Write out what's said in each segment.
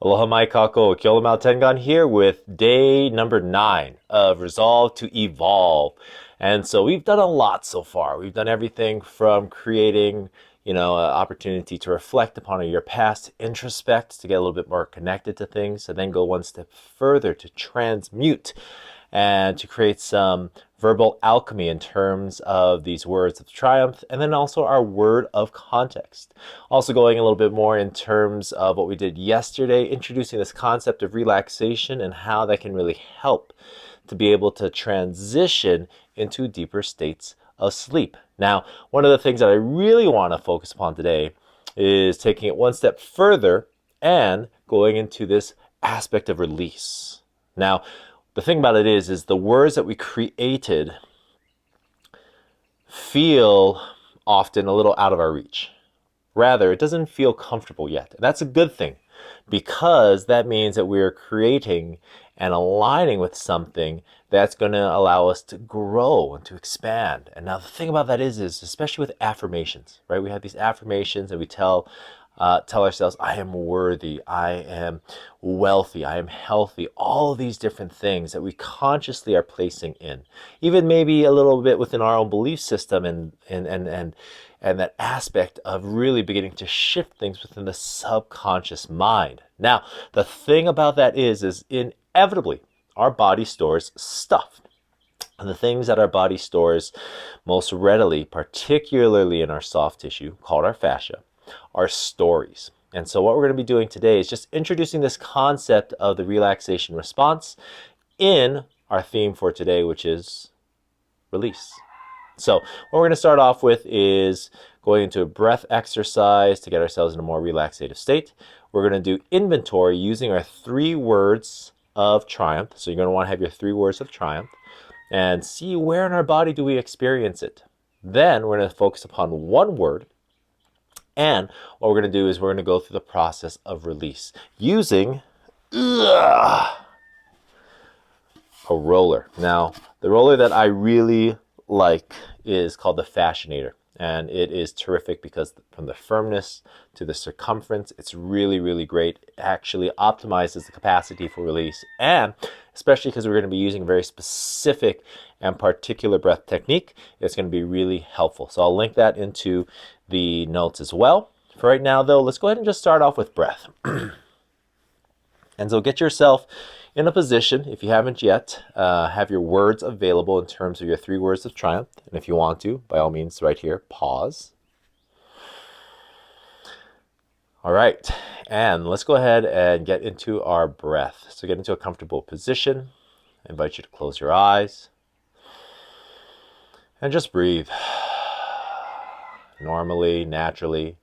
Aloha mai kako, Kyola Tengan here with day number 9 of Resolve to Evolve. And so we've done a lot so far. We've done everything from creating, an opportunity to reflect upon your past, introspect, to get a little bit more connected to things, and then go one step further to transmute and to create some verbal alchemy in terms of these words of triumph, and then also our word of context. Also going a little bit more in terms of what we did yesterday, introducing this concept of relaxation and how that can really help to be able to transition into deeper states of sleep. Now, one of the things that I really want to focus upon today is taking it one step further and going into this aspect of release. Now, the thing about it is the words that we created feel often a little out of our reach. Rather, it doesn't feel comfortable yet. And that's a good thing, because that means that we're creating and aligning with something that's going to allow us to grow and to expand. And now the thing about that is especially with affirmations, right? We have these affirmations and we tell ourselves, I am worthy, I am wealthy, I am healthy, all of these different things that we consciously are placing in, even maybe a little bit within our own belief system, and that aspect of really beginning to shift things within the subconscious mind. Now, the thing about that is inevitably our body stores stuff. And the things that our body stores most readily, particularly in our soft tissue, called our fascia, are stories. And so what we're going to be doing today is just introducing this concept of the relaxation response in our theme for today, which is release. So what we're going to start off with is going into a breath exercise to get ourselves in a more relaxative state. We're going to do inventory using our 3 words of triumph. So you're going to want to have your 3 words of triumph and see where in our body do we experience it. Then we're going to focus upon one word. And what we're going to do is we're going to go through the process of release using a roller. Now, the roller that I really like is called the Fascinator. And it is terrific because from the firmness to the circumference, it's really, really great. It actually optimizes the capacity for release. And especially because we're going to be using a very specific and particular breath technique, it's going to be really helpful. So I'll link that into the notes as well. For right now, though, let's go ahead and just start off with breath. And so get yourself in a position, if you haven't yet, have your words available in terms of your 3 words of triumph. And if you want to, by all means, right here, pause. All right, and let's go ahead and get into our breath. So get into a comfortable position. I invite you to close your eyes and just breathe normally, naturally.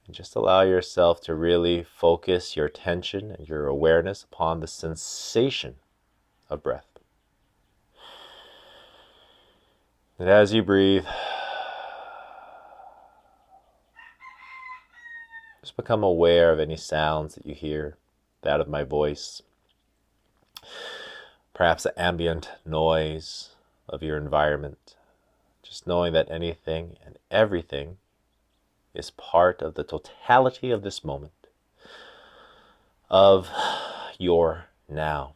And just allow yourself to really focus your attention and your awareness upon the sensation of breath. And as you breathe, just become aware of any sounds that you hear, that of my voice, perhaps the ambient noise of your environment. Just knowing that anything and everything is part of the totality of this moment, of your now.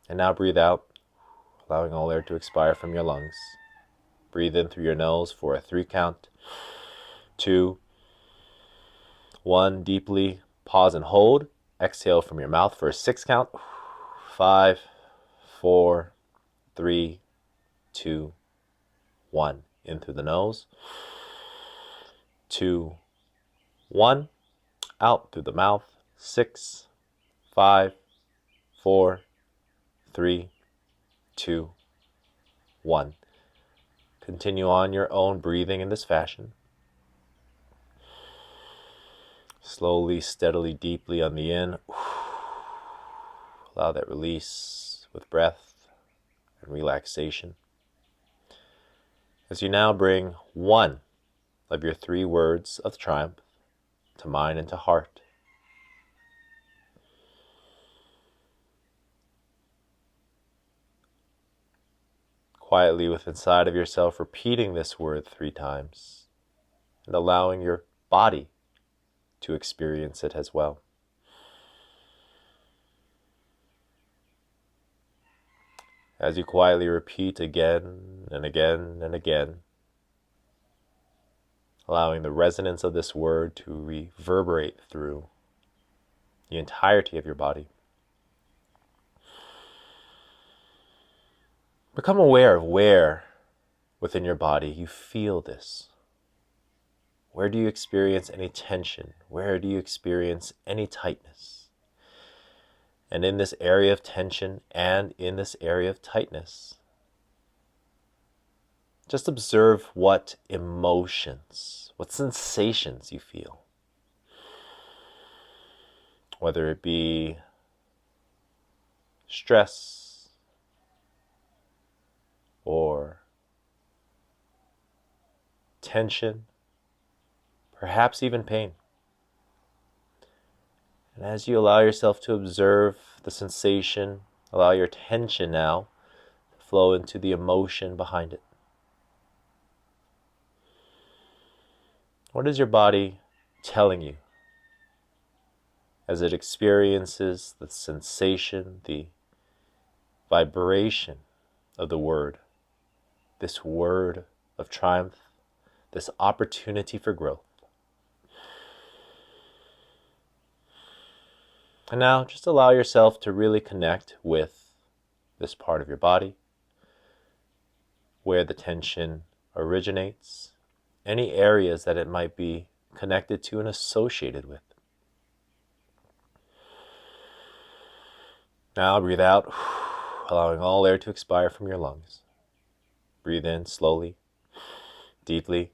And now breathe out, allowing all air to expire from your lungs. Breathe in through your nose for a 3 count. 2, 1, deeply pause and hold. Exhale from your mouth for a 6 count. 5, 4, 3, 2, 1. In through the nose. 2, 1. Out through the mouth. 6, 5, 4, 3, 2, 1. Continue on your own breathing in this fashion. Slowly, steadily, deeply on the in. Allow that release with breath and relaxation. As you now bring one of your 3 words of triumph to mind and to heart. Quietly within inside of yourself, repeating this word 3 times and allowing your body to experience it as well. As you quietly repeat again and again and again, allowing the resonance of this word to reverberate through the entirety of your body. Become aware of where within your body you feel this. Where do you experience any tension? Where do you experience any tightness? And in this area of tension and in this area of tightness, just observe what emotions, what sensations you feel. Whether it be stress or tension, perhaps even pain. And as you allow yourself to observe the sensation, allow your attention now to flow into the emotion behind it. What is your body telling you as it experiences the sensation, the vibration of the word, this word of triumph, this opportunity for growth? And now just allow yourself to really connect with this part of your body, where the tension originates, any areas that it might be connected to and associated with. Now breathe out, allowing all air to expire from your lungs. Breathe in slowly, deeply,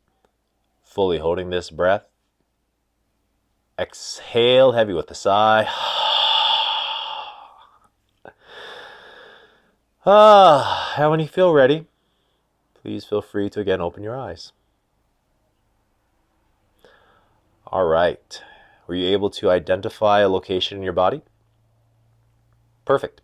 fully holding this breath. Exhale heavy with a sigh. And when you feel ready, please feel free to again open your eyes. All right. Were you able to identify a location in your body? Perfect.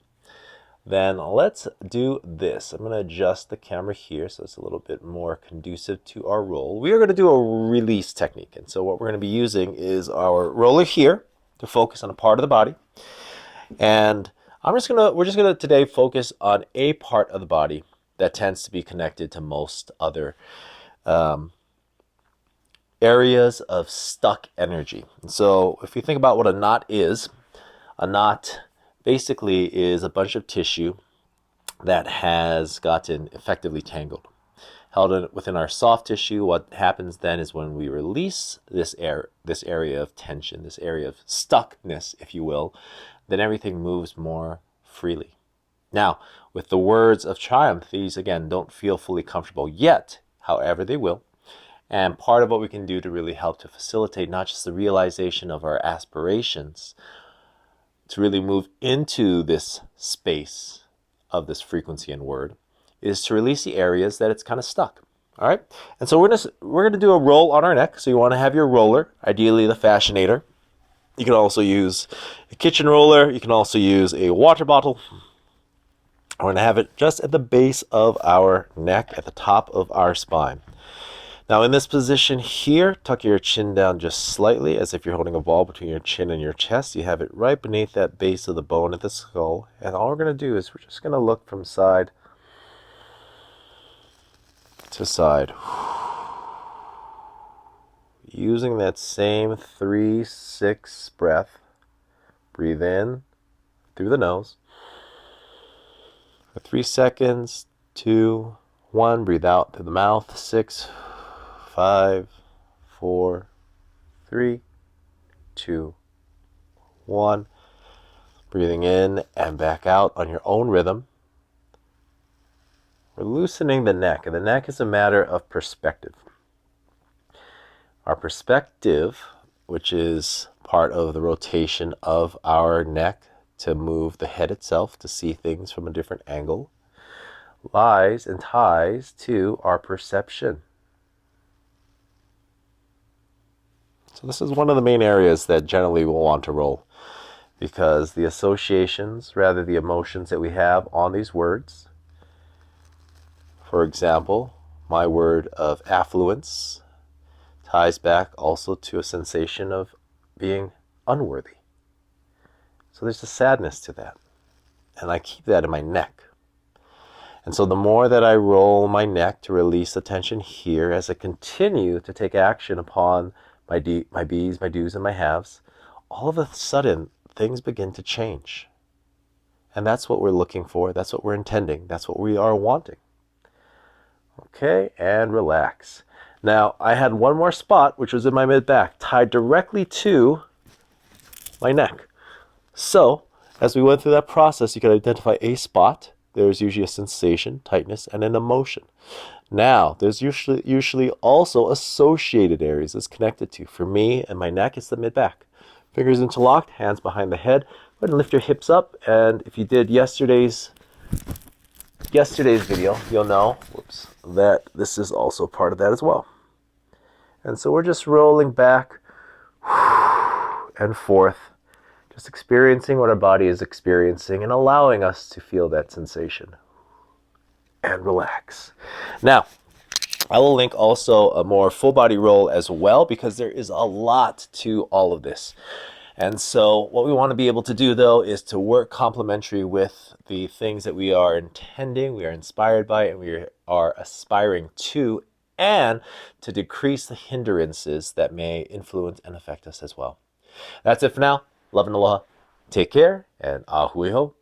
Then let's do this. I'm going to adjust the camera here so it's a little bit more conducive to our roll. We are going to do a release technique. And so what we're going to be using is our roller here to focus on a part of the body. And we're just going to today focus on a part of the body that tends to be connected to most other areas of stuck energy. And so if you think about what a knot is, a knot basically is a bunch of tissue that has gotten effectively tangled. Held within our soft tissue, what happens then is when we release this area of tension, this area of stuckness, if you will, then everything moves more freely. Now, with the words of triumph, these again don't feel fully comfortable yet, however they will. And part of what we can do to really help to facilitate not just the realization of our aspirations, to really move into this space of this frequency and word, is to release the areas that it's kind of stuck. All right? And so we're gonna do a roll on our neck. So you want to have your roller, ideally the fascinator. You can also use a kitchen roller. You can also use a water bottle. We're going to have it just at the base of our neck, at the top of our spine. Now in this position here, tuck your chin down just slightly, as if you're holding a ball between your chin and your chest. You have it right beneath that base of the bone of the skull. And all we're going to do is we're just going to look from side to side. Using that same 3-6 breath. Breathe in through the nose for 3 seconds. 2, 1. Breathe out through the mouth. 6, 5, 4, 3, 2, 1. Breathing in and back out on your own rhythm. We're loosening the neck, and the neck is a matter of perspective. Our perspective, which is part of the rotation of our neck to move the head itself to see things from a different angle, lies and ties to our perception. So this is one of the main areas that generally we'll want to roll, because the associations, rather the emotions that we have on these words, for example, my word of affluence ties back also to a sensation of being unworthy. So there's a sadness to that. And I keep that in my neck. And so the more that I roll my neck to release the tension here, as I continue to take action upon my bees, my do's, and my haves, all of a sudden things begin to change. And that's what we're looking for. That's what we're intending. That's what we are wanting. Okay, and relax. Now, I had one more spot, which was in my mid-back, tied directly to my neck. So, as we went through that process, you could identify a spot. There's usually a sensation, tightness, and an emotion. Now, there's usually also associated areas it's connected to. For me and my neck, it's the mid-back. Fingers interlocked, hands behind the head. Go ahead and lift your hips up. And if you did yesterday's video, you'll know that this is also part of that as well. And so we're just rolling back and forth, just experiencing what our body is experiencing and allowing us to feel that sensation. And relax. Now, I will link also a more full body roll as well, because there is a lot to all of this. And so what we want to be able to do, though, is to work complementary with the things that we are intending, we are inspired by, and we are aspiring to, and to decrease the hindrances that may influence and affect us as well. That's it for now. Love and aloha. Take care, and ahui ho.